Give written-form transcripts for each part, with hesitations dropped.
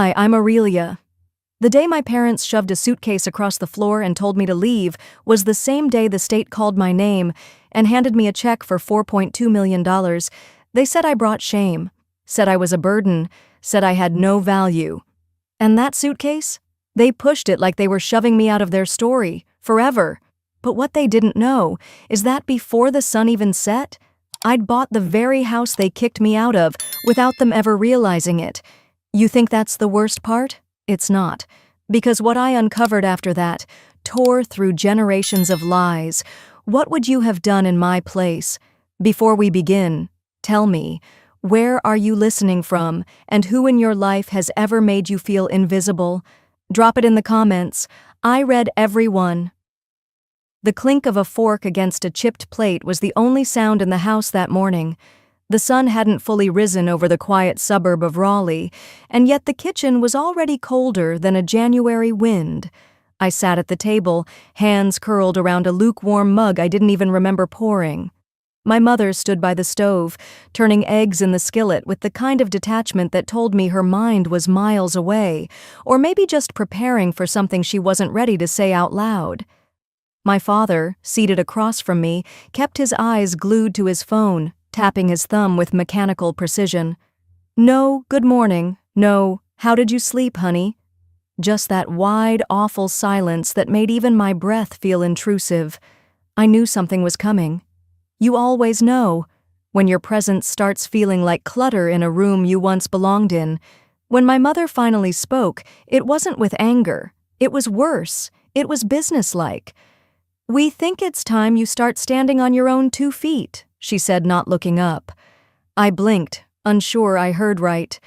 Hi, I'm Aurelia. The day my parents shoved a suitcase across the floor and told me to leave was the same day the state called my name and handed me a check for $4.2 million. They said I brought shame, said I was a burden, said I had no value. And that suitcase? They pushed it like they were shoving me out of their story, forever. But what they didn't know is that before the sun even set, I'd bought the very house they kicked me out of without them ever realizing it. You think that's the worst part? It's not. Because what I uncovered after that tore through generations of lies. What would you have done in my place? Before we begin, tell me, where are you listening from, and who in your life has ever made you feel invisible? Drop it in the comments. I read every one. The clink of a fork against a chipped plate was the only sound in the house that morning. The sun hadn't fully risen over the quiet suburb of Raleigh, and yet the kitchen was already colder than a January wind. I sat at the table, hands curled around a lukewarm mug I didn't even remember pouring. My mother stood by the stove, turning eggs in the skillet with the kind of detachment that told me her mind was miles away, or maybe just preparing for something she wasn't ready to say out loud. My father, seated across from me, kept his eyes glued to his phone, tapping his thumb with mechanical precision. No, good morning. No, how did you sleep, honey? Just that wide, awful silence that made even my breath feel intrusive. I knew something was coming. You always know, when your presence starts feeling like clutter in a room you once belonged in. When my mother finally spoke, it wasn't with anger. It was worse. It was businesslike. We think it's time you start standing on your own 2 feet, she said, not looking up. I blinked, unsure I heard right.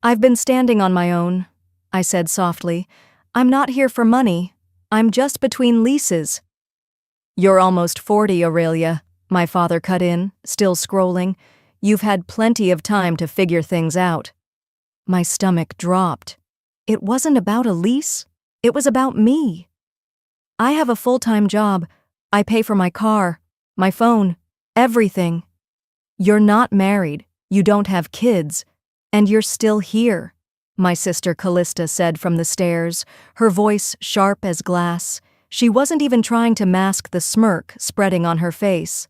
I've been standing on my own, I said softly. I'm not here for money. I'm just between leases. You're almost 40, Aurelia, my father cut in, still scrolling. You've had plenty of time to figure things out. My stomach dropped. It wasn't about a lease. It was about me. I have a full-time job. I pay for my car, my phone, everything. You're not married, you don't have kids, and you're still here, my sister Callista said from the stairs, her voice sharp as glass. She wasn't even trying to mask the smirk spreading on her face.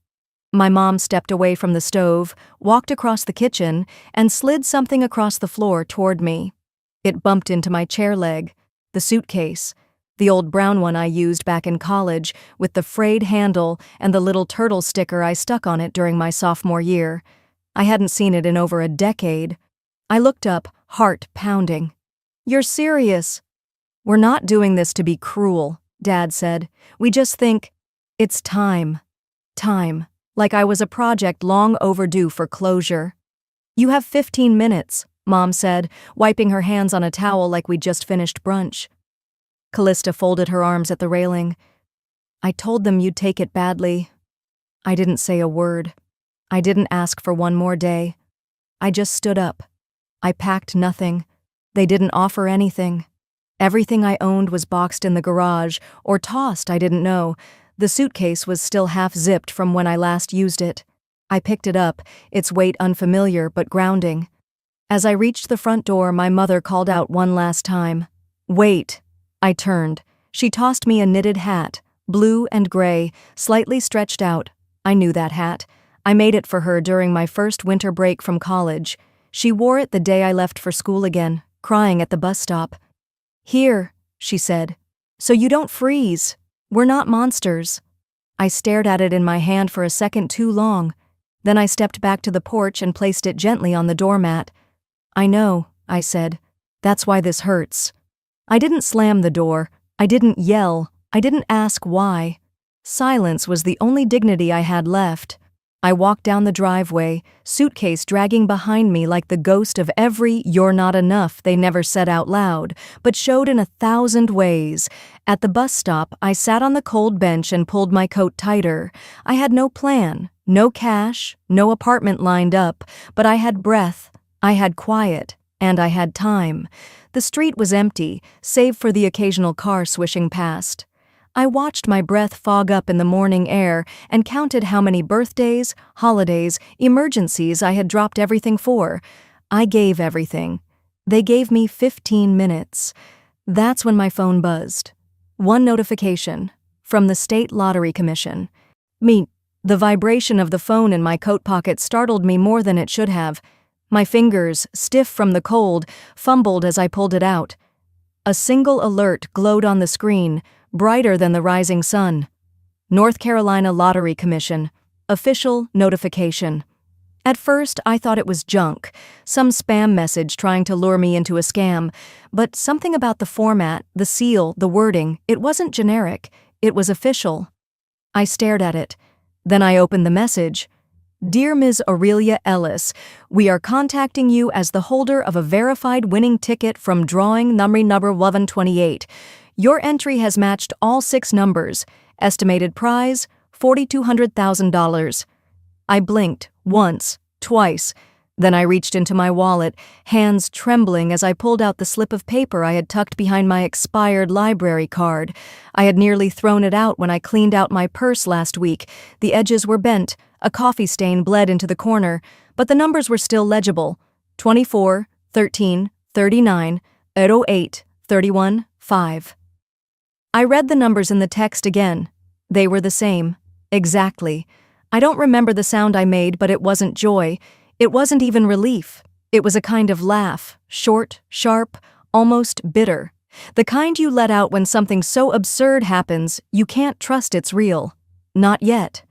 My mom stepped away from the stove, walked across the kitchen, and slid something across the floor toward me. It bumped into my chair leg, the suitcase. The old brown one I used back in college, with the frayed handle and the little turtle sticker I stuck on it during my sophomore year. I hadn't seen it in over a decade. I looked up, heart pounding. You're serious? We're not doing this to be cruel, Dad said. We just think, it's time. Time. Like I was a project long overdue for closure. You have 15 minutes, Mom said, wiping her hands on a towel like we'd just finished brunch. Callista folded her arms at the railing. I told them you'd take it badly. I didn't say a word. I didn't ask for one more day. I just stood up. I packed nothing. They didn't offer anything. Everything I owned was boxed in the garage, or tossed, I didn't know. The suitcase was still half-zipped from when I last used it. I picked it up, its weight unfamiliar but grounding. As I reached the front door, my mother called out one last time. Wait. I turned. She tossed me a knitted hat, blue and gray, slightly stretched out. I knew that hat. I made it for her during my first winter break from college. She wore it the day I left for school again, crying at the bus stop. Here, she said, so you don't freeze. We're not monsters. I stared at it in my hand for a second too long. Then I stepped back to the porch and placed it gently on the doormat. I know, I said. That's why this hurts. I didn't slam the door. I didn't yell. I didn't ask why. Silence was the only dignity I had left. I walked down the driveway, suitcase dragging behind me like the ghost of every "you're not enough" they never said out loud, but showed in 1,000 ways. At the bus stop, I sat on the cold bench and pulled my coat tighter. I had no plan, no cash, no apartment lined up, but I had breath, I had quiet, and I had time. The street was empty, save for the occasional car swishing past. I watched my breath fog up in the morning air and counted how many birthdays, holidays, emergencies I had dropped everything for. I gave everything. They gave me 15 minutes. That's when my phone buzzed. One notification from the State Lottery Commission. The vibration of the phone in my coat pocket startled me more than it should have. My fingers, stiff from the cold, fumbled as I pulled it out. A single alert glowed on the screen, brighter than the rising sun. North Carolina Lottery Commission. Official notification. At first, I thought it was junk, some spam message trying to lure me into a scam, but something about the format, the seal, the wording, it wasn't generic, it was official. I stared at it. Then I opened the message. Dear Ms. Aurelia Ellis, we are contacting you as the holder of a verified winning ticket from drawing number 1128. Your entry has matched all 6 numbers. Estimated prize, $4,200,000. I blinked, once, twice. Then I reached into my wallet, hands trembling as I pulled out the slip of paper I had tucked behind my expired library card. I had nearly thrown it out when I cleaned out my purse last week. The edges were bent, a coffee stain bled into the corner, but the numbers were still legible. 24, 13, 39, 08, 31, 5. I read the numbers in the text again. They were the same. Exactly. I don't remember the sound I made, but it wasn't joy. It wasn't even relief. It was a kind of laugh, short, sharp, almost bitter. The kind you let out when something so absurd happens, you can't trust it's real. Not yet.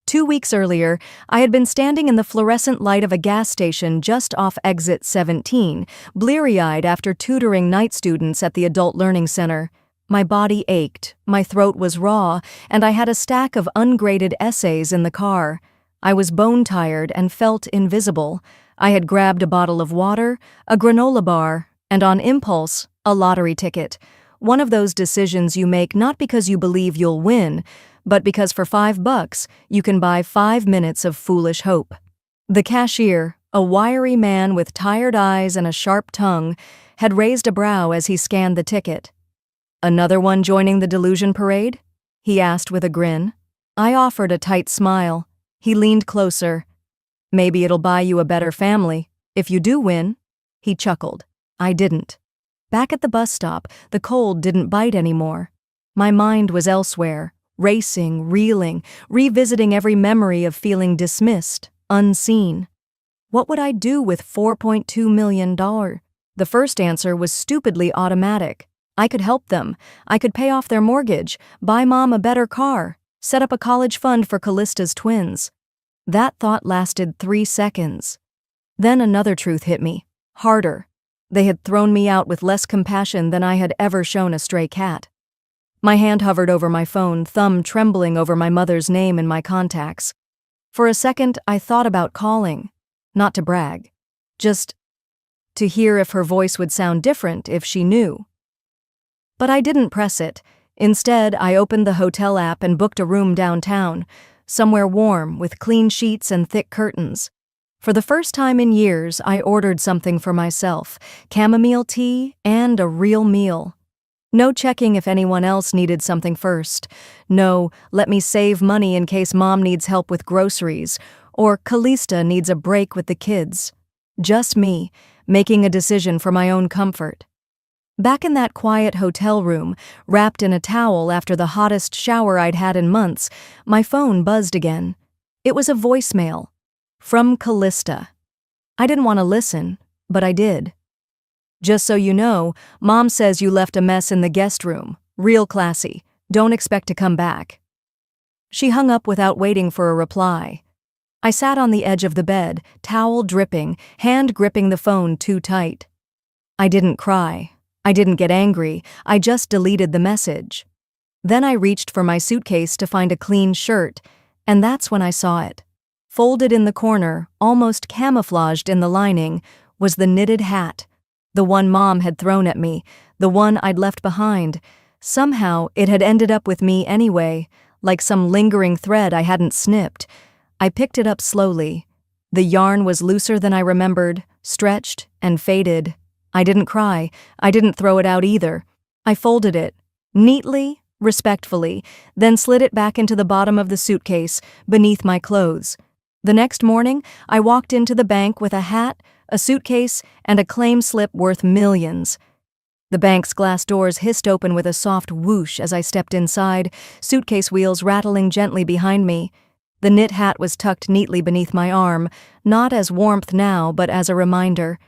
2 weeks earlier, I had been standing in the fluorescent light of a gas station just off exit 17, bleary-eyed after tutoring night students at the Adult Learning Center. My body ached, my throat was raw, and I had a stack of ungraded essays in the car. I was bone-tired and felt invisible. I had grabbed a bottle of water, a granola bar, and on impulse, a lottery ticket. One of those decisions you make not because you believe you'll win, but because for $5 you can buy 5 minutes of foolish hope. The cashier, a wiry man with tired eyes and a sharp tongue, had raised a brow as he scanned the ticket. "Another one joining the delusion parade?" he asked with a grin. I offered a tight smile. He leaned closer. "Maybe it'll buy you a better family, if you do win." He chuckled. I didn't. Back at the bus stop, the cold didn't bite anymore. My mind was elsewhere, racing, reeling, revisiting every memory of feeling dismissed, unseen. What would I do with $4.2 million? The first answer was stupidly automatic. I could help them. I could pay off their mortgage, buy Mom a better car, set up a college fund for Callista's twins. That thought lasted 3 seconds. Then another truth hit me, harder. They had thrown me out with less compassion than I had ever shown a stray cat. My hand hovered over my phone, thumb trembling over my mother's name in my contacts. For a second, I thought about calling. Not to brag. Just to hear if her voice would sound different if she knew. But I didn't press it. Instead, I opened the hotel app and booked a room downtown, somewhere warm with clean sheets and thick curtains. For the first time in years, I ordered something for myself, chamomile tea and a real meal. No checking if anyone else needed something first. No, let me save money in case Mom needs help with groceries, or Callista needs a break with the kids. Just me, making a decision for my own comfort. Back in that quiet hotel room, wrapped in a towel after the hottest shower I'd had in months, my phone buzzed again. It was a voicemail. From Callista. I didn't want to listen, but I did. "Just so you know, Mom says you left a mess in the guest room. Real classy. Don't expect to come back." She hung up without waiting for a reply. I sat on the edge of the bed, towel dripping, hand gripping the phone too tight. I didn't cry. I didn't get angry. I just deleted the message. Then I reached for my suitcase to find a clean shirt, and that's when I saw it. Folded in the corner, almost camouflaged in the lining, was the knitted hat. The one Mom had thrown at me, the one I'd left behind. Somehow, it had ended up with me anyway, like some lingering thread I hadn't snipped. I picked it up slowly. The yarn was looser than I remembered, stretched and faded. I didn't cry. I didn't throw it out either. I folded it, neatly, respectfully, then slid it back into the bottom of the suitcase, beneath my clothes. The next morning, I walked into the bank with a hat, a suitcase, and a claim slip worth millions. The bank's glass doors hissed open with a soft whoosh as I stepped inside, suitcase wheels rattling gently behind me. The knit hat was tucked neatly beneath my arm, not as warmth now, but as a reminder.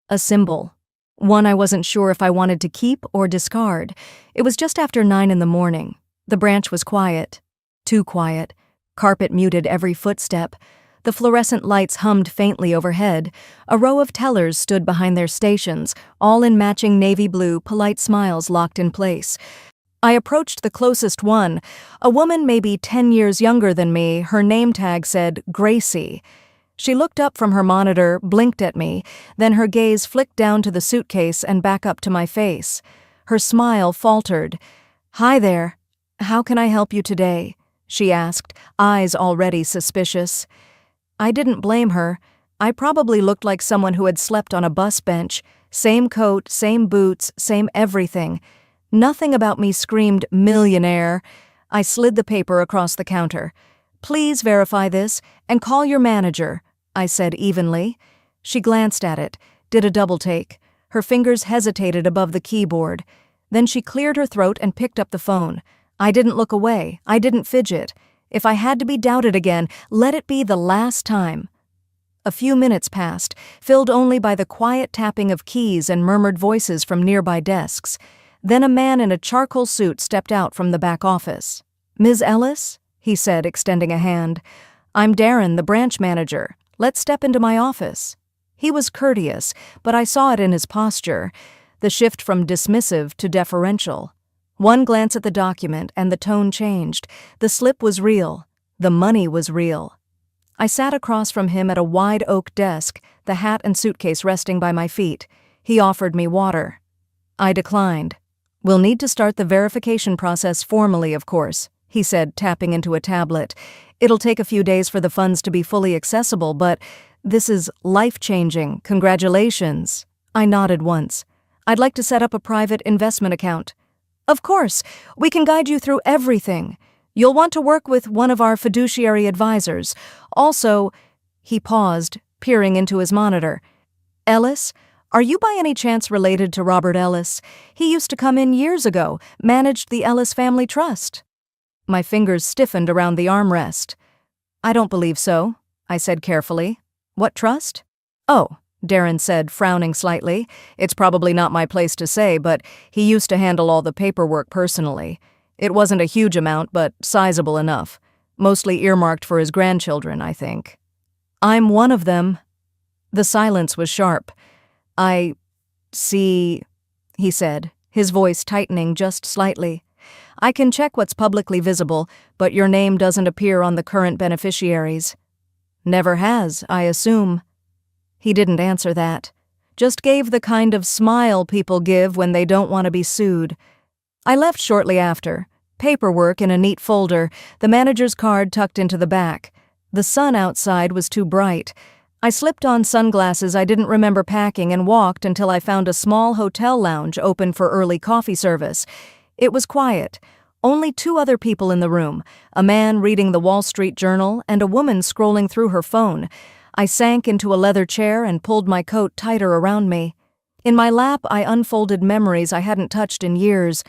A symbol. One I wasn't sure if I wanted to keep or discard. It was just after 9 in the morning. The branch was quiet. Too quiet. Carpet muted every footstep. The fluorescent lights hummed faintly overhead. A row of tellers stood behind their stations, all in matching navy blue, polite smiles locked in place. I approached the closest one, a woman maybe 10 years younger than me. Her name tag said Gracie. She looked up from her monitor, blinked at me, then her gaze flicked down to the suitcase and back up to my face. Her smile faltered. "Hi there. How can I help you today?" she asked, eyes already suspicious. I didn't blame her. I probably looked like someone who had slept on a bus bench. Same coat, same boots, same everything. Nothing about me screamed millionaire. I slid the paper across the counter. "Please verify this and call your manager," I said evenly. She glanced at it, did a double take. Her fingers hesitated above the keyboard. Then she cleared her throat and picked up the phone. I didn't look away. I didn't fidget. If I had to be doubted again, let it be the last time. A few minutes passed, filled only by the quiet tapping of keys and murmured voices from nearby desks. Then a man in a charcoal suit stepped out from the back office. "Ms. Ellis?" he said, extending a hand. "I'm Darren, the branch manager. Let's step into my office." He was courteous, but I saw it in his posture, the shift from dismissive to deferential. One glance at the document and the tone changed. The slip was real. The money was real. I sat across from him at a wide oak desk, the hat and suitcase resting by my feet. He offered me water. I declined. "We'll need to start the verification process formally, of course," he said, tapping into a tablet. "It'll take a few days for the funds to be fully accessible, but this is life-changing. Congratulations." I nodded once. "I'd like to set up a private investment account." "Of course, we can guide you through everything. You'll want to work with one of our fiduciary advisors. Also," he paused, peering into his monitor. "Ellis, are you by any chance related to Robert Ellis? He used to come in years ago, managed the Ellis Family Trust." My fingers stiffened around the armrest. "I don't believe so," I said carefully. "What trust?" "Oh," Darren said, frowning slightly. "It's probably not my place to say, but he used to handle all the paperwork personally. It wasn't a huge amount, but sizable enough. Mostly earmarked for his grandchildren, I think." "I'm one of them." The silence was sharp. "I see," he said, his voice tightening just slightly. "I can check what's publicly visible, but your name doesn't appear on the current beneficiaries." "Never has, I assume." He didn't answer that. Just gave the kind of smile people give when they don't want to be sued. I left shortly after. Paperwork in a neat folder, the manager's card tucked into the back. The sun outside was too bright. I slipped on sunglasses I didn't remember packing and walked until I found a small hotel lounge open for early coffee service. It was quiet. Only 2 other people in the room, a man reading the Wall Street Journal and a woman scrolling through her phone. I sank into a leather chair and pulled my coat tighter around me. In my lap, I unfolded memories I hadn't touched in years.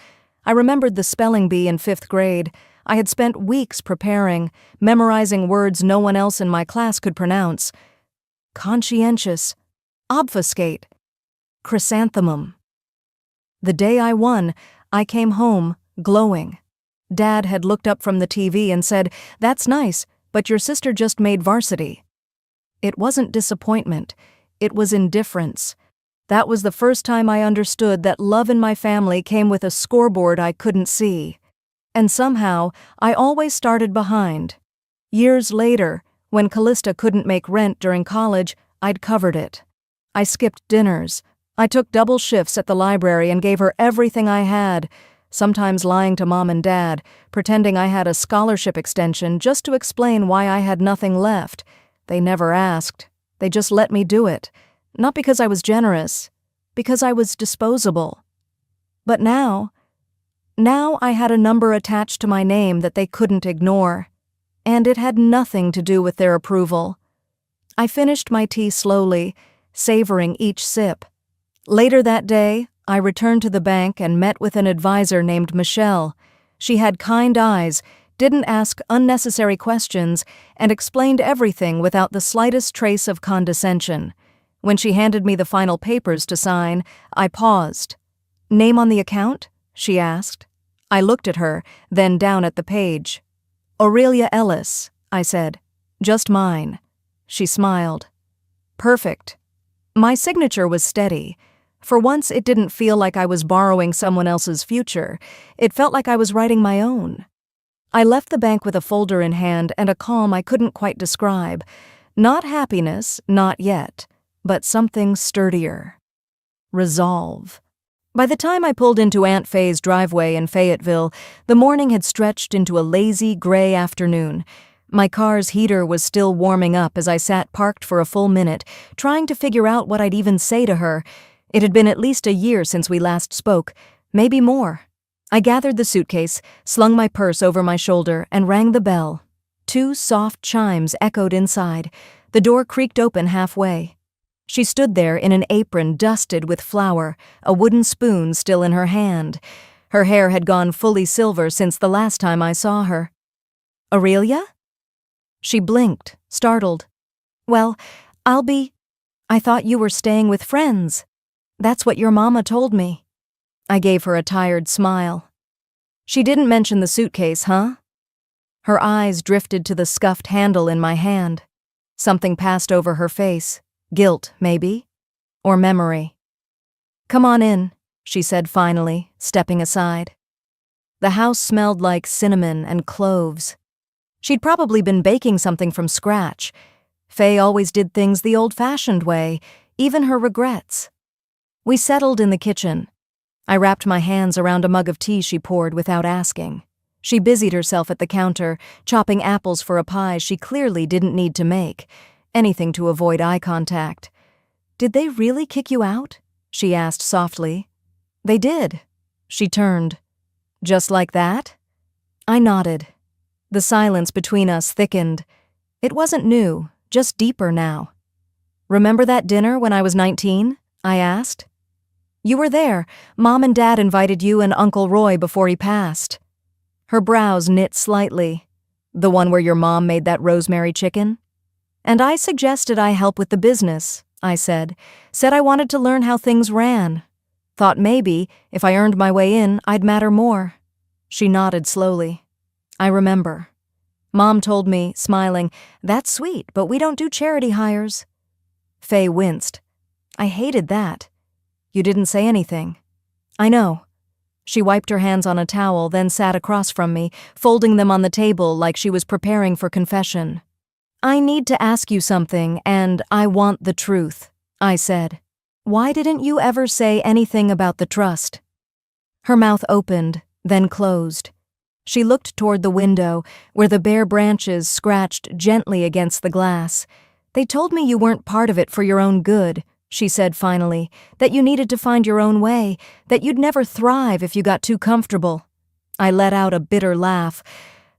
I remembered the spelling bee in 5th grade. I had spent weeks preparing, memorizing words no one else in my class could pronounce. Conscientious. Obfuscate. Chrysanthemum. The day I won, I came home, glowing. Dad had looked up from the TV and said, "That's nice, but your sister just made varsity." It wasn't disappointment. It was indifference. That was the first time I understood that love in my family came with a scoreboard I couldn't see. And somehow, I always started behind. Years later, when Callista couldn't make rent during college, I'd covered it. I skipped dinners. I took double shifts at the library and gave her everything I had, sometimes lying to Mom and Dad, pretending I had a scholarship extension just to explain why I had nothing left. They never asked. They just let me do it. Not because I was generous, because I was disposable. But now I had a number attached to my name that they couldn't ignore. And it had nothing to do with their approval. I finished my tea slowly, savoring each sip. Later that day, I returned to the bank and met with an advisor named Michelle. She had kind eyes, didn't ask unnecessary questions, and explained everything without the slightest trace of condescension. When she handed me the final papers to sign, I paused. "Name on the account?" she asked. I looked at her, then down at the page. "Aurelia Ellis," I said. "Just mine." She smiled. "Perfect." My signature was steady. For once, it didn't feel like I was borrowing someone else's future. It felt like I was writing my own. I left the bank with a folder in hand and a calm I couldn't quite describe. Not happiness, not yet, but something sturdier. Resolve. By the time I pulled into Aunt Faye's driveway in Fayetteville, the morning had stretched into a lazy, gray afternoon. My car's heater was still warming up as I sat parked for a full minute, trying to figure out what I'd even say to her. It had been at least a year since we last spoke, maybe more. I gathered the suitcase, slung my purse over my shoulder, and rang the bell. 2 soft chimes echoed inside. The door creaked open halfway. She stood there in an apron dusted with flour, a wooden spoon still in her hand. Her hair had gone fully silver since the last time I saw her. "Aurelia?" She blinked, startled. "Well, I thought you were staying with friends. That's what your mama told me." I gave her a tired smile. "She didn't mention the suitcase, huh?" Her eyes drifted to the scuffed handle in my hand. Something passed over her face. Guilt, maybe? Or memory. "Come on in," she said finally, stepping aside. The house smelled like cinnamon and cloves. She'd probably been baking something from scratch. Faye always did things the old-fashioned way, even her regrets. We settled in the kitchen. I wrapped my hands around a mug of tea she poured without asking. She busied herself at the counter, chopping apples for a pie she clearly didn't need to make, anything to avoid eye contact. "Did they really kick you out?" she asked softly. "They did." She turned. "Just like that?" I nodded. The silence between us thickened. It wasn't new, just deeper now. "Remember that dinner when I was 19? I asked. "You were there. Mom and Dad invited you and Uncle Roy before he passed." Her brows knit slightly. "The one where your mom made that rosemary chicken?" "And I suggested I help with the business," I said. "Said I wanted to learn how things ran. Thought maybe, if I earned my way in, I'd matter more." She nodded slowly. "I remember. Mom told me, smiling, 'That's sweet, but we don't do charity hires.'" Faye winced. "I hated that." "You didn't say anything." "I know." She wiped her hands on a towel, then sat across from me, folding them on the table like she was preparing for confession. "I need to ask you something, and I want the truth," I said. "Why didn't you ever say anything about the trust?" Her mouth opened, then closed. She looked toward the window, where the bare branches scratched gently against the glass. "They told me you weren't part of it for your own good," she said finally, "that you needed to find your own way, that you'd never thrive if you got too comfortable." I let out a bitter laugh.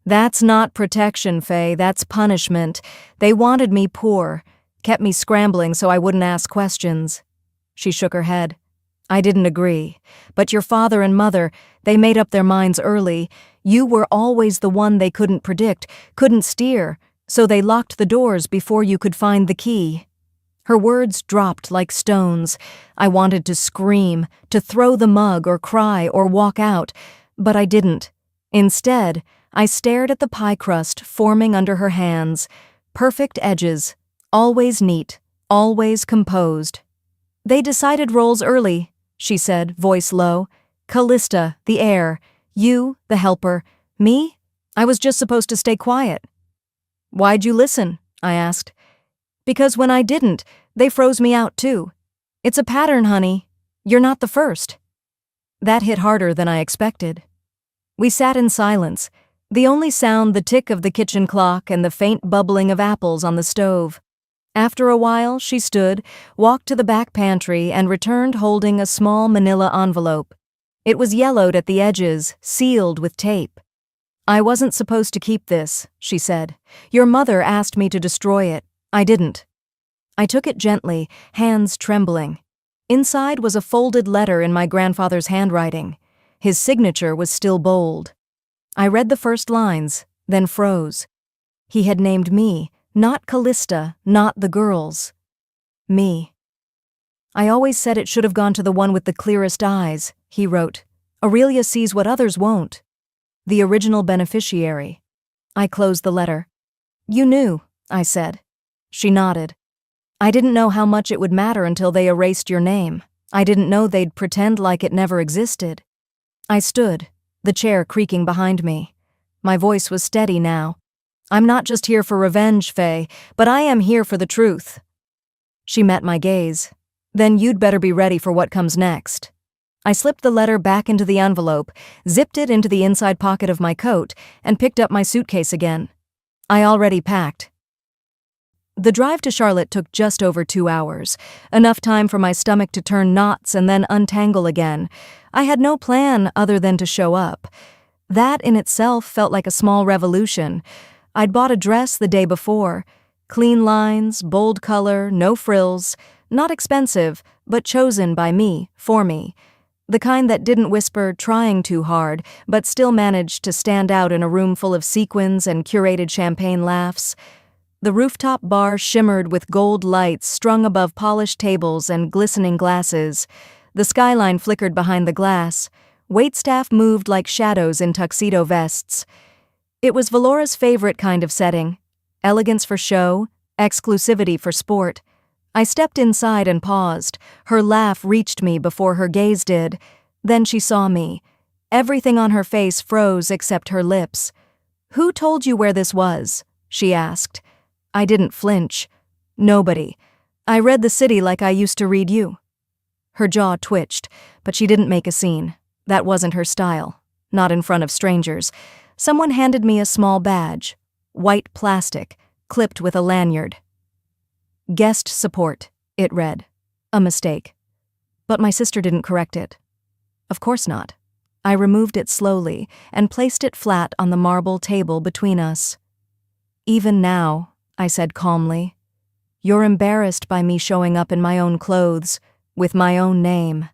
"That's not protection, Faye, that's punishment. They wanted me poor, kept me scrambling so I wouldn't ask questions." She shook her head. "I didn't agree. But your father and mother, they made up their minds early. You were always the one they couldn't predict, couldn't steer, so they locked the doors before you could find the key." Her words dropped like stones. I wanted to scream, to throw the mug or cry or walk out, but I didn't. Instead, I stared at the pie crust forming under her hands. Perfect edges, always neat, always composed. "They decided roles early," she said, voice low. "Callista, the heir. You, the helper. Me? I was just supposed to stay quiet." "Why'd you listen?" I asked. "Because when I didn't, they froze me out too. It's a pattern, honey. You're not the first." That hit harder than I expected. We sat in silence, the only sound the tick of the kitchen clock and the faint bubbling of apples on the stove. After a while, she stood, walked to the back pantry, and returned holding a small manila envelope. It was yellowed at the edges, sealed with tape. "I wasn't supposed to keep this," she said. "Your mother asked me to destroy it. I didn't." I took it gently, hands trembling. Inside was a folded letter in my grandfather's handwriting. His signature was still bold. I read the first lines, then froze. He had named me, not Callista, not the girls. Me. I always said it should have gone to the one with the clearest eyes, he wrote. Aurelia sees what others won't. The original beneficiary. I closed the letter. You knew, I said. She nodded. I didn't know how much it would matter until they erased your name. I didn't know they'd pretend like it never existed. I stood, the chair creaking behind me. My voice was steady now. I'm not just here for revenge, Faye, but I am here for the truth. She met my gaze. Then you'd better be ready for what comes next. I slipped the letter back into the envelope, zipped it into the inside pocket of my coat, and picked up my suitcase again. I already packed. The drive to Charlotte took just over 2 hours, enough time for my stomach to turn knots and then untangle again. I had no plan other than to show up. That in itself felt like a small revolution. I'd bought a dress the day before. Clean lines, bold color, no frills. Not expensive, but chosen by me, for me. The kind that didn't whisper trying too hard, but still managed to stand out in a room full of sequins and curated champagne laughs. The rooftop bar shimmered with gold lights strung above polished tables and glistening glasses. The skyline flickered behind the glass. Waitstaff moved like shadows in tuxedo vests. It was Valora's favorite kind of setting. Elegance for show, exclusivity for sport. I stepped inside and paused. Her laugh reached me before her gaze did. Then she saw me. Everything on her face froze except her lips. Who told you where this was? She asked. I didn't flinch. Nobody. I read the city like I used to read you. Her jaw twitched, but she didn't make a scene. That wasn't her style. Not in front of strangers. Someone handed me a small badge. White plastic, clipped with a lanyard. Guest support, it read. A mistake. But my sister didn't correct it. Of course not. I removed it slowly and placed it flat on the marble table between us. Even now, I said calmly, you're embarrassed by me showing up in my own clothes, with my own name.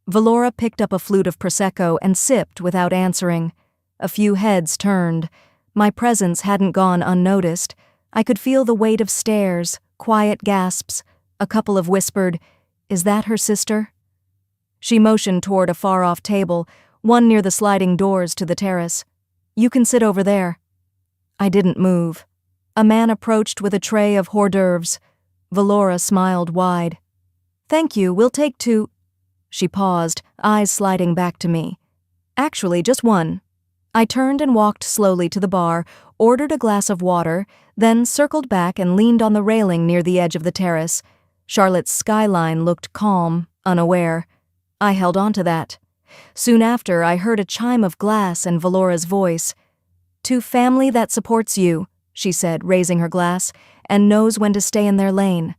Valora picked up a flute of Prosecco and sipped without answering. A few heads turned. My presence hadn't gone unnoticed. I could feel the weight of stares, quiet gasps. A couple of whispered, "Is that her sister?" She motioned toward a far-off table, one near the sliding doors to the terrace. "You can sit over there." I didn't move. A man approached with a tray of hors d'oeuvres. Valora smiled wide. "Thank you, we'll take 2. She paused, eyes sliding back to me. "Actually, just 1. I turned and walked slowly to the bar, ordered a glass of water, then circled back and leaned on the railing near the edge of the terrace. Charlotte's skyline looked calm, unaware. I held on to that. Soon after, I heard a chime of glass and Valora's voice. "To family that supports you," she said, raising her glass, "and knows when to stay in their lane."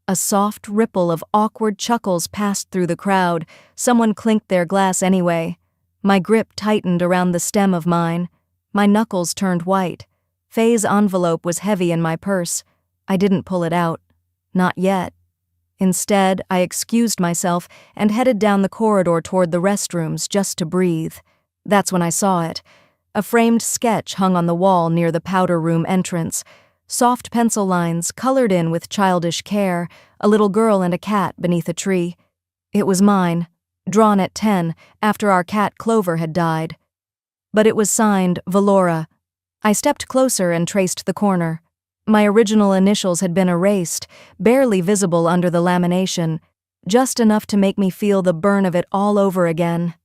A soft ripple of awkward chuckles passed through the crowd. Someone clinked their glass anyway. My grip tightened around the stem of mine. My knuckles turned white. Faye's envelope was heavy in my purse. I didn't pull it out. Not yet. Instead, I excused myself and headed down the corridor toward the restrooms just to breathe. That's when I saw it. A framed sketch hung on the wall near the powder room entrance. Soft pencil lines, colored in with childish care, a little girl and a cat beneath a tree. It was mine, drawn at 10, after our cat Clover had died. But it was signed Valora. I stepped closer and traced the corner. My original initials had been erased, barely visible under the lamination, just enough to make me feel the burn of it all over again.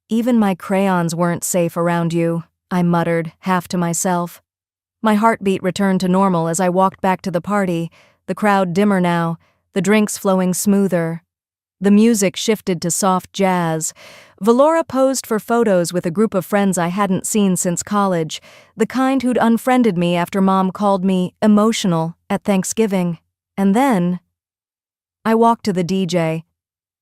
"Even my crayons weren't safe around you," I muttered, half to myself. My heartbeat returned to normal as I walked back to the party, the crowd dimmer now, the drinks flowing smoother. The music shifted to soft jazz. Valora posed for photos with a group of friends I hadn't seen since college, the kind who'd unfriended me after Mom called me emotional at Thanksgiving. And then I walked to the DJ.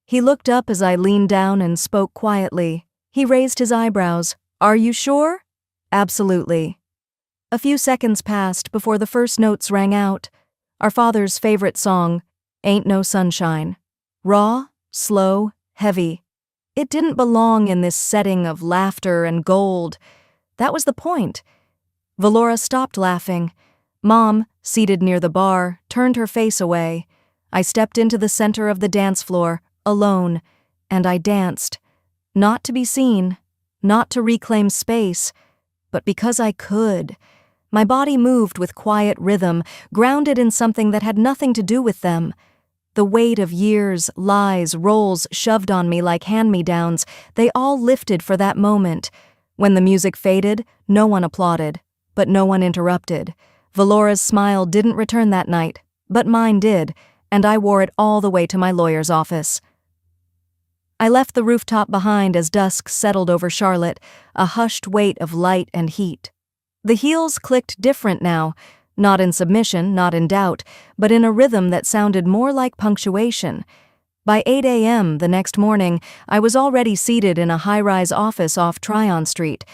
He looked up as I leaned down and spoke quietly. He raised his eyebrows. "Are you sure?" "Absolutely." A few seconds passed before the first notes rang out. our father's favorite song, Ain't No Sunshine. Raw, slow, heavy. It didn't belong in this setting of laughter and gold. That was the point. Valora stopped laughing. Mom, seated near the bar, turned her face away. I stepped into the center of the dance floor, alone, and I danced. Not to be seen, not to reclaim space, but because I could. My body moved with quiet rhythm, grounded in something that had nothing to do with them. The weight of years, lies, roles shoved on me like hand-me-downs, they all lifted for that moment. When the music faded, no one applauded, but no one interrupted. Valora's smile didn't return that night, but mine did, and I wore it all the way to my lawyer's office. I left the rooftop behind as dusk settled over Charlotte, a hushed weight of light and heat. The heels clicked different now, not in submission, not in doubt, but in a rhythm that sounded more like punctuation. By 8 a.m. the next morning, I was already seated in a high-rise office off Tryon Street,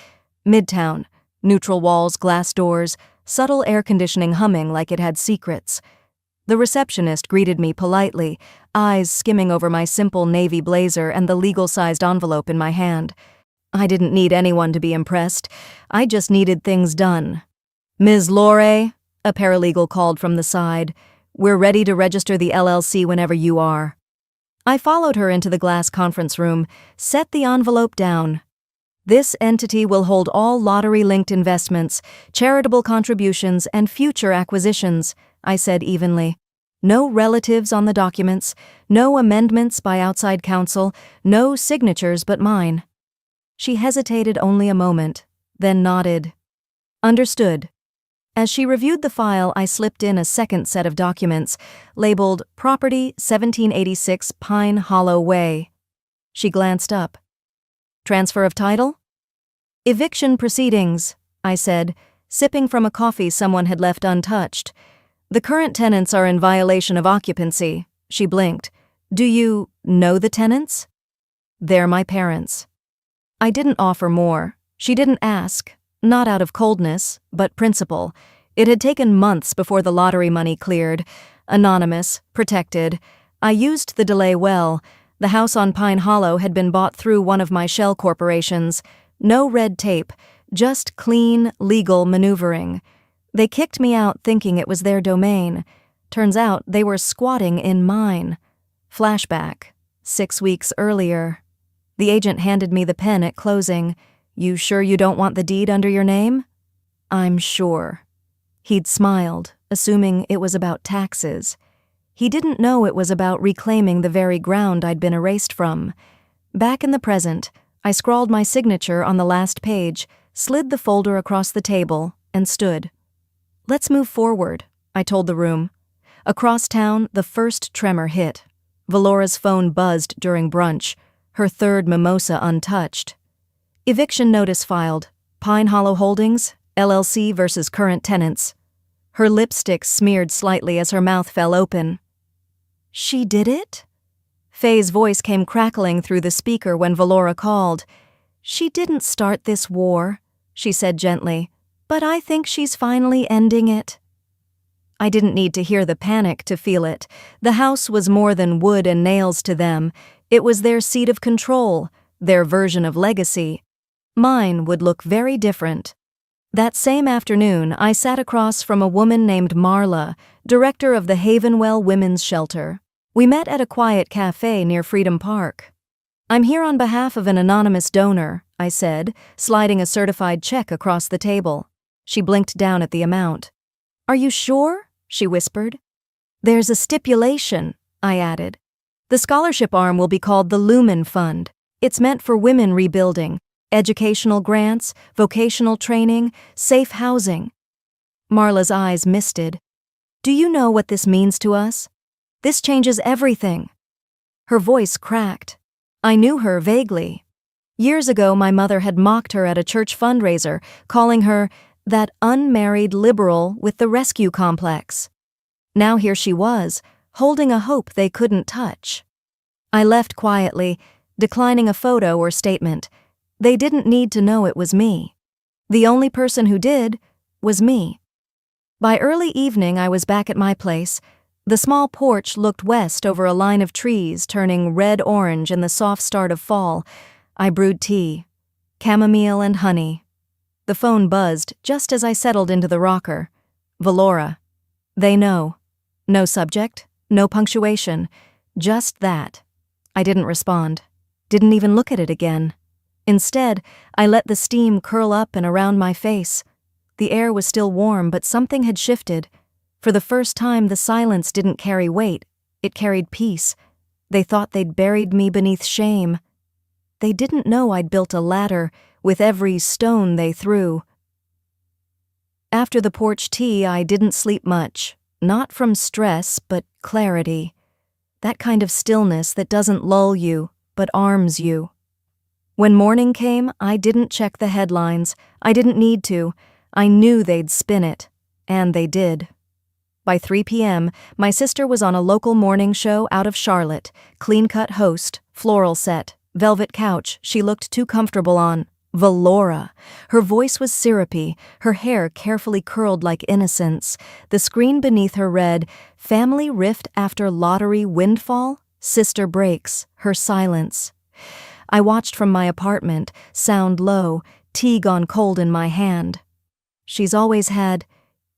Midtown, neutral walls, glass doors, subtle air conditioning humming like it had secrets. The receptionist greeted me politely, eyes skimming over my simple navy blazer and the legal-sized envelope in my hand. I didn't need anyone to be impressed. I just needed things done. "Ms. Lore," a paralegal called from the side, "we're ready to register the LLC whenever you are." I followed her into the glass conference room, set the envelope down. "This entity will hold all lottery-linked investments, charitable contributions, and future acquisitions," I said evenly. "No relatives on the documents, no amendments by outside counsel, no signatures but mine." She hesitated only a moment, then nodded. "Understood." As she reviewed the file, I slipped in a second set of documents, labeled Property 1786 Pine Hollow Way. She glanced up. "Transfer of title?" "Eviction proceedings," I said, sipping from a coffee someone had left untouched. "The current tenants are in violation of occupancy." She blinked. "Do you know the tenants?" "They're my parents." I didn't offer more. She didn't ask, not out of coldness, but principle. It had taken months before the lottery money cleared. Anonymous, protected. I used the delay well. The house on Pine Hollow had been bought through one of my shell corporations. No red tape, just clean, legal maneuvering. They kicked me out thinking it was their domain. Turns out they were squatting in mine. Flashback. 6 weeks earlier. The agent handed me the pen at closing. "You sure you don't want the deed under your name?" "I'm sure." He'd smiled, assuming it was about taxes. He didn't know it was about reclaiming the very ground I'd been erased from. Back in the present, I scrawled my signature on the last page, slid the folder across the table, and stood. "Let's move forward," I told the room. Across town, the first tremor hit. Valora's phone buzzed during brunch, her third mimosa untouched. "Eviction notice filed. Pine Hollow Holdings, LLC versus current tenants." Her lipstick smeared slightly as her mouth fell open. "She did it?" Faye's voice came crackling through the speaker when Valora called. "She didn't start this war," she said gently, "but I think she's finally ending it." I didn't need to hear the panic to feel it. The house was more than wood and nails to them. It was their seat of control, their version of legacy. Mine would look very different. That same afternoon, I sat across from a woman named Marla, director of the Havenwell Women's Shelter. We met at a quiet cafe near Freedom Park. "I'm here on behalf of an anonymous donor," I said, sliding a certified check across the table. She blinked down at the amount. "Are you sure?" she whispered. "There's a stipulation," I added. "The scholarship arm will be called the Lumen Fund. It's meant for women rebuilding, educational grants, vocational training, safe housing." Marla's eyes misted. "Do you know what this means to us? This changes everything." Her voice cracked. I knew her vaguely. Years ago, my mother had mocked her at a church fundraiser, calling her that unmarried liberal with the rescue complex. Now here she was, holding a hope they couldn't touch. I left quietly, declining a photo or statement. They didn't need to know it was me. The only person who did was me. By early evening, I was back at my place. The small porch looked west over a line of trees turning red-orange in the soft start of fall. I brewed tea, chamomile and honey. The phone buzzed just as I settled into the rocker. Valora. They know. No subject, no punctuation, just that. I didn't respond. Didn't even look at it again. Instead, I let the steam curl up and around my face. The air was still warm, but something had shifted. For the first time, the silence didn't carry weight. It carried peace. They thought they'd buried me beneath shame. They didn't know I'd built a ladder with every stone they threw. After the porch tea, I didn't sleep much. Not from stress, but clarity. That kind of stillness that doesn't lull you, but arms you. When morning came, I didn't check the headlines. I didn't need to. I knew they'd spin it. And they did. By 3 p.m., my sister was on a local morning show out of Charlotte. Clean-cut host, floral set, velvet couch she looked too comfortable on. Valora. Her voice was syrupy, her hair carefully curled like innocence. The screen beneath her read, "Family rift after lottery windfall? Sister breaks, her silence." I watched from my apartment, sound low, tea gone cold in my hand. "She's always had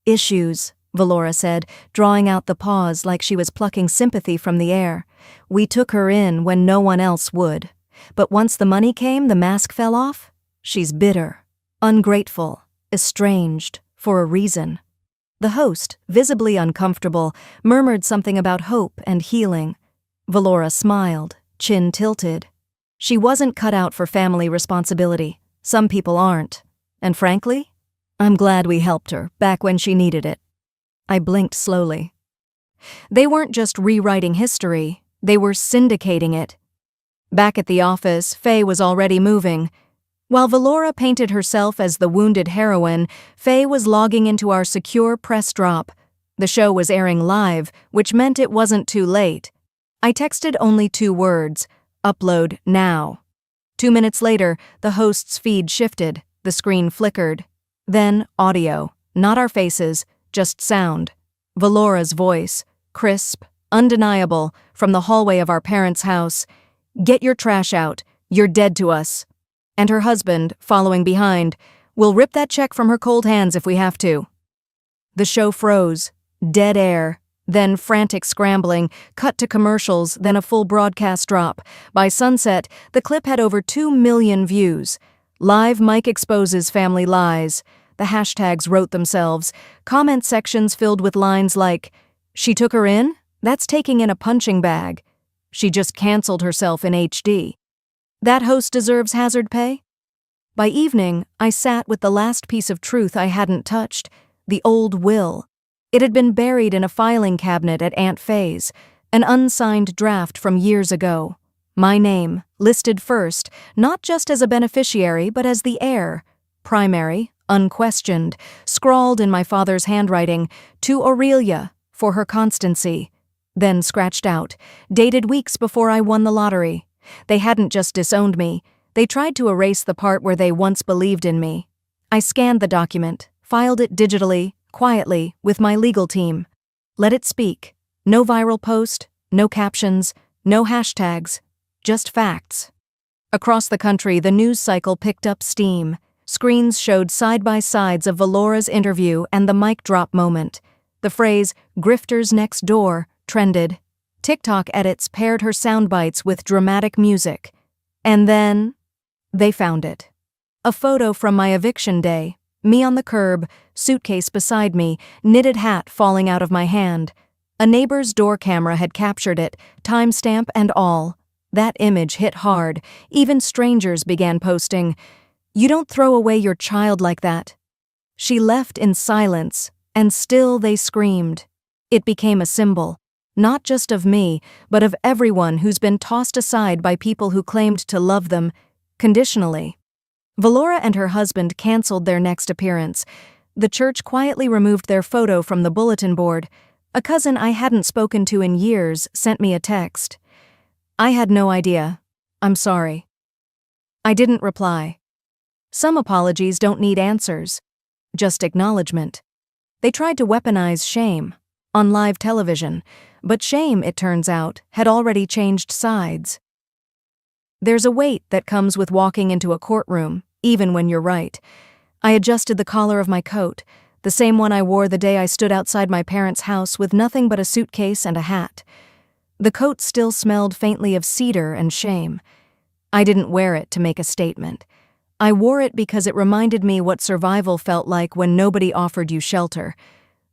issues," Valora said, drawing out the pause like she was plucking sympathy from the air. "We took her in when no one else would. But once the money came, the mask fell off. She's bitter, ungrateful, estranged, for a reason." The host, visibly uncomfortable, murmured something about hope and healing. Valora smiled, chin tilted. She wasn't cut out for family responsibility. Some people aren't. And frankly, I'm glad we helped her back when she needed it. I blinked slowly. They weren't just rewriting history, they were syndicating it. Back at the office, Faye was already moving. While Valora painted herself as the wounded heroine, Faye was logging into our secure press drop. The show was airing live, which meant it wasn't too late. I texted only 2 words, "Upload now." 2 minutes later, the host's feed shifted, the screen flickered. Then audio, not our faces, just sound. Valora's voice, crisp, undeniable, from the hallway of our parents' house. "Get your trash out. You're dead to us." And her husband, following behind, "We'll rip that check from her cold hands if we have to." The show froze. Dead air. Then frantic scrambling, cut to commercials, then a full broadcast drop. By sunset, the clip had over 2 million views. Live Mike exposes family lies. The hashtags wrote themselves. Comment sections filled with lines like, "She took her in? That's taking in a punching bag. She just canceled herself in HD. That host deserves hazard pay?" By evening, I sat with the last piece of truth I hadn't touched, the old will. It had been buried in a filing cabinet at Aunt Faye's, an unsigned draft from years ago. My name, listed first, not just as a beneficiary but as the heir. Primary, unquestioned, scrawled in my father's handwriting, "To Aurelia, for her constancy." Then scratched out, dated weeks before I won the lottery. They hadn't just disowned me, they tried to erase the part where they once believed in me. I scanned the document, filed it digitally, quietly, with my legal team. Let it speak. No viral post, no captions, no hashtags, just facts. Across the country, the news cycle picked up steam. Screens showed side-by-sides of Valora's interview and the mic drop moment. The phrase, "grifters next door," trended. TikTok edits paired her soundbites with dramatic music. And then, they found it. A photo from my eviction day. Me on the curb, suitcase beside me, knitted hat falling out of my hand. A neighbor's door camera had captured it, timestamp and all. That image hit hard. Even strangers began posting, "You don't throw away your child like that." She left in silence, and still they screamed. It became a symbol. Not just of me, but of everyone who's been tossed aside by people who claimed to love them, conditionally. Valora and her husband canceled their next appearance. The church quietly removed their photo from the bulletin board. A cousin I hadn't spoken to in years sent me a text. "I had no idea. I'm sorry." I didn't reply. Some apologies don't need answers, just acknowledgement. They tried to weaponize shame on live television, but shame, it turns out, had already changed sides. There's a weight that comes with walking into a courtroom, even when you're right. I adjusted the collar of my coat, the same one I wore the day I stood outside my parents' house with nothing but a suitcase and a hat. The coat still smelled faintly of cedar and shame. I didn't wear it to make a statement. I wore it because it reminded me what survival felt like when nobody offered you shelter.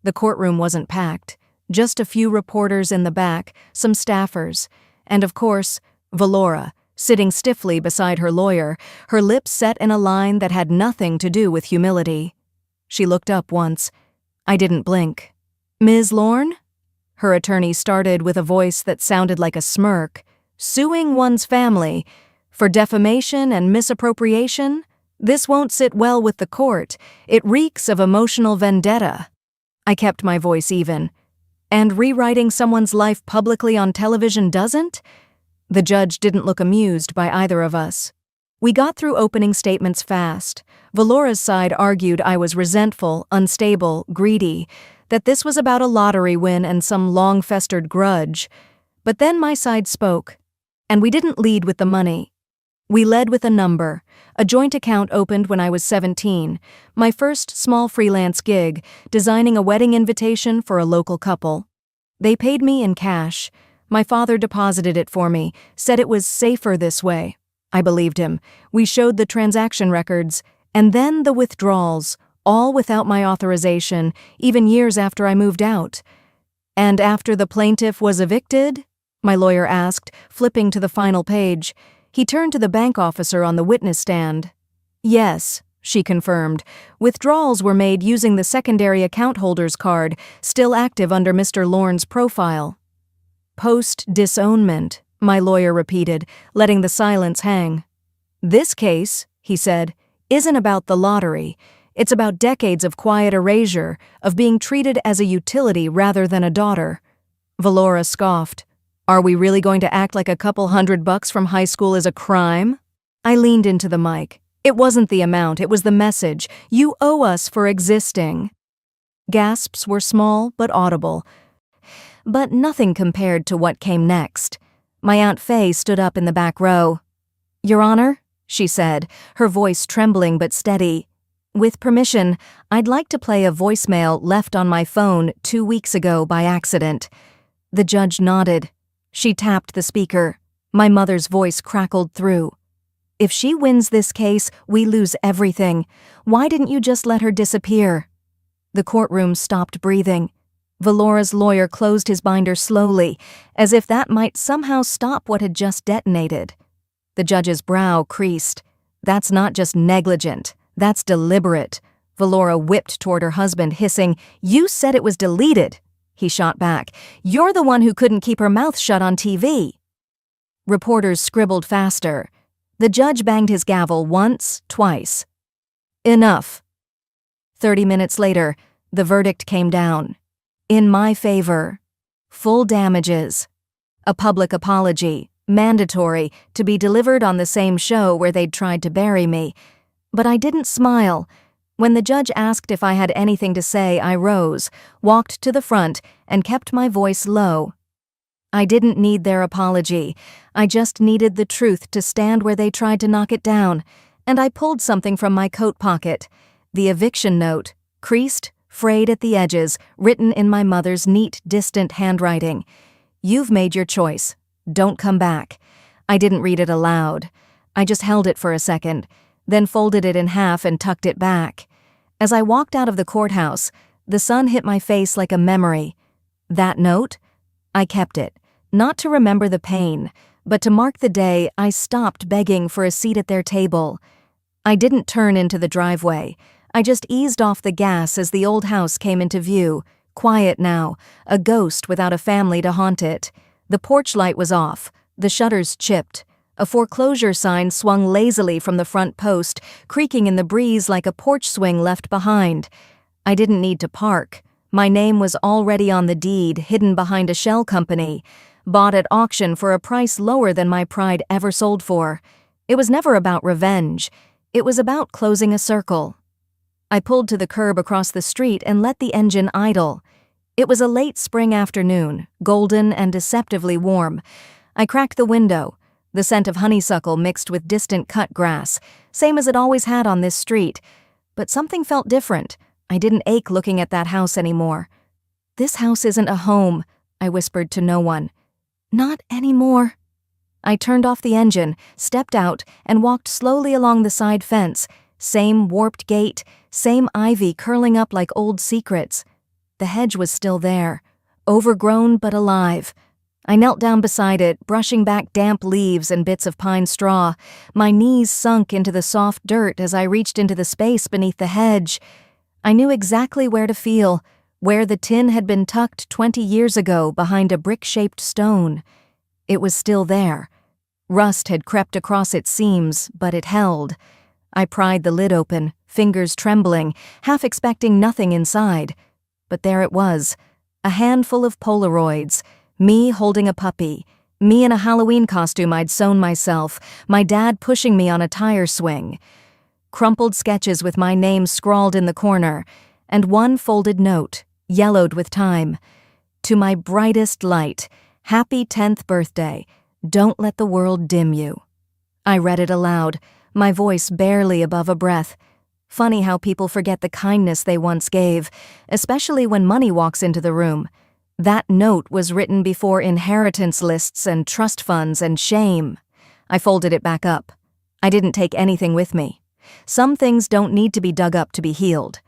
The courtroom wasn't packed, just a few reporters in the back, some staffers, and of course, Valora, sitting stiffly beside her lawyer, her lips set in a line that had nothing to do with humility. She looked up once. I didn't blink. "Ms. Lorne?" Her attorney started with a voice that sounded like a smirk. "Suing one's family for defamation and misappropriation? This won't sit well with the court. It reeks of emotional vendetta." I kept my voice even. "And rewriting someone's life publicly on television doesn't?" The judge didn't look amused by either of us. We got through opening statements fast. Valora's side argued I was resentful, unstable, greedy, that this was about a lottery win and some long-festered grudge. But then my side spoke, and we didn't lead with the money. We led with a number. A joint account opened when I was 17, my first small freelance gig, designing a wedding invitation for a local couple. They paid me in cash. My father deposited it for me, said it was safer this way. I believed him. We showed the transaction records, and then the withdrawals, all without my authorization, even years after I moved out. "And after the plaintiff was evicted?" my lawyer asked, flipping to the final page. He turned to the bank officer on the witness stand. "Yes," she confirmed. "Withdrawals were made using the secondary account holder's card, still active under Mr. Lorne's profile." "Post-disownment," my lawyer repeated, letting the silence hang. "This case," he said, "isn't about the lottery. It's about decades of quiet erasure, of being treated as a utility rather than a daughter." Valora scoffed. "Are we really going to act like a couple $100 from high school is a crime?" I leaned into the mic. "It wasn't the amount, it was the message. You owe us for existing." Gasps were small but audible, but nothing compared to what came next. My Aunt Faye stood up in the back row. "Your Honor," she said, her voice trembling but steady. "With permission, I'd like to play a voicemail left on my phone 2 weeks ago by accident." The judge nodded. She tapped the speaker. My mother's voice crackled through. "If she wins this case, we lose everything. Why didn't you just let her disappear?" The courtroom stopped breathing. Valora's lawyer closed his binder slowly, as if that might somehow stop what had just detonated. The judge's brow creased. "That's not just negligent, that's deliberate." Valora whipped toward her husband, hissing, "You said it was deleted." He shot back. "You're the one who couldn't keep her mouth shut on TV." Reporters scribbled faster. The judge banged his gavel once, twice. "Enough." 30 minutes later, the verdict came down. In my favor. Full damages. A public apology, mandatory, to be delivered on the same show where they'd tried to bury me. But I didn't smile. When the judge asked if I had anything to say, I rose, walked to the front, and kept my voice low. I didn't need their apology. I just needed the truth to stand where they tried to knock it down, and I pulled something from my coat pocket. The eviction note, creased, frayed at the edges, written in my mother's neat, distant handwriting. "You've made your choice. Don't come back." I didn't read it aloud. I just held it for a second, then folded it in half and tucked it back. As I walked out of the courthouse, the sun hit my face like a memory. That note? I kept it, not to remember the pain, but to mark the day I stopped begging for a seat at their table. I didn't turn into the driveway. I just eased off the gas as the old house came into view, quiet now, a ghost without a family to haunt it. The porch light was off, the shutters chipped. A foreclosure sign swung lazily from the front post, creaking in the breeze like a porch swing left behind. I didn't need to park. My name was already on the deed, hidden behind a shell company, bought at auction for a price lower than my pride ever sold for. It was never about revenge. It was about closing a circle. I pulled to the curb across the street and let the engine idle. It was a late spring afternoon, golden and deceptively warm. I cracked the window, the scent of honeysuckle mixed with distant cut grass, same as it always had on this street. But something felt different. I didn't ache looking at that house anymore. "This house isn't a home," I whispered to no one. "Not anymore." I turned off the engine, stepped out, and walked slowly along the side fence. Same warped gate, same ivy curling up like old secrets. The hedge was still there, overgrown but alive. I knelt down beside it, brushing back damp leaves and bits of pine straw. My knees sunk into the soft dirt as I reached into the space beneath the hedge. I knew exactly where to feel, where the tin had been tucked 20 years ago behind a brick-shaped stone. It was still there. Rust had crept across its seams, but it held. I pried the lid open, fingers trembling, half expecting nothing inside. But there it was, a handful of Polaroids, me holding a puppy, me in a Halloween costume I'd sewn myself, my dad pushing me on a tire swing. Crumpled sketches with my name scrawled in the corner, and one folded note, yellowed with time. "To my brightest light, happy 10th birthday. Don't let the world dim you." I read it aloud, my voice barely above a breath. Funny how people forget the kindness they once gave, especially when money walks into the room. That note was written before inheritance lists and trust funds and shame. I folded it back up. I didn't take anything with me. Some things don't need to be dug up to be healed.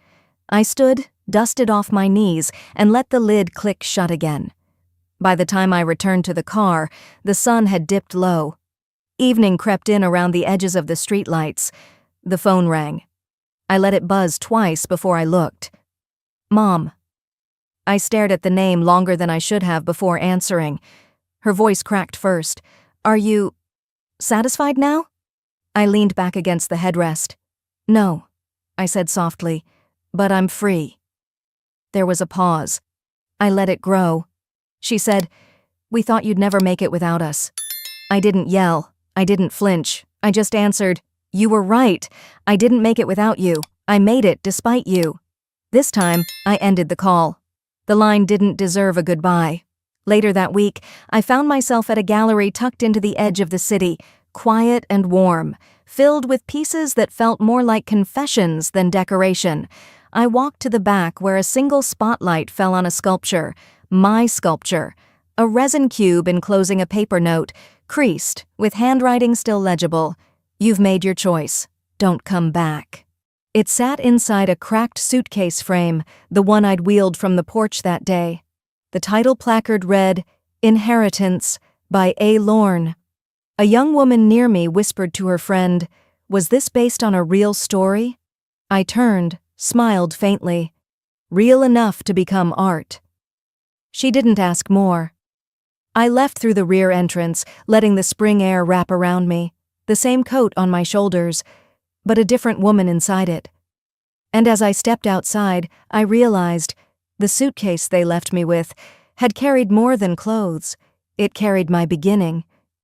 I stood, dusted off my knees, and let the lid click shut again. By the time I returned to the car, the sun had dipped low. Evening crept in around the edges of the streetlights. The phone rang. I let it buzz twice before I looked. "Mom." I stared at the name longer than I should have before answering. Her voice cracked first. "Are you satisfied now?" I leaned back against the headrest. "No," I said softly, "but I'm free." There was a pause. I let it grow. She said, "We thought you'd never make it without us." I didn't yell. I didn't flinch. I just answered, "You were right. I didn't make it without you. I made it despite you." This time, I ended the call. The line didn't deserve a goodbye. Later that week, I found myself at a gallery tucked into the edge of the city, quiet and warm, filled with pieces that felt more like confessions than decoration. I walked to the back where a single spotlight fell on a sculpture, my sculpture, a resin cube enclosing a paper note, creased, with handwriting still legible. "You've made your choice. Don't come back." It sat inside a cracked suitcase frame, the one I'd wheeled from the porch that day. The title placard read, "Inheritance" by A. Lorne. A young woman near me whispered to her friend, "Was this based on a real story?" I turned, smiled faintly. "Real enough to become art." She didn't ask more. I left through the rear entrance, letting the spring air wrap around me, the same coat on my shoulders, but a different woman inside it. And as I stepped outside, I realized the suitcase they left me with had carried more than clothes. It carried my beginning,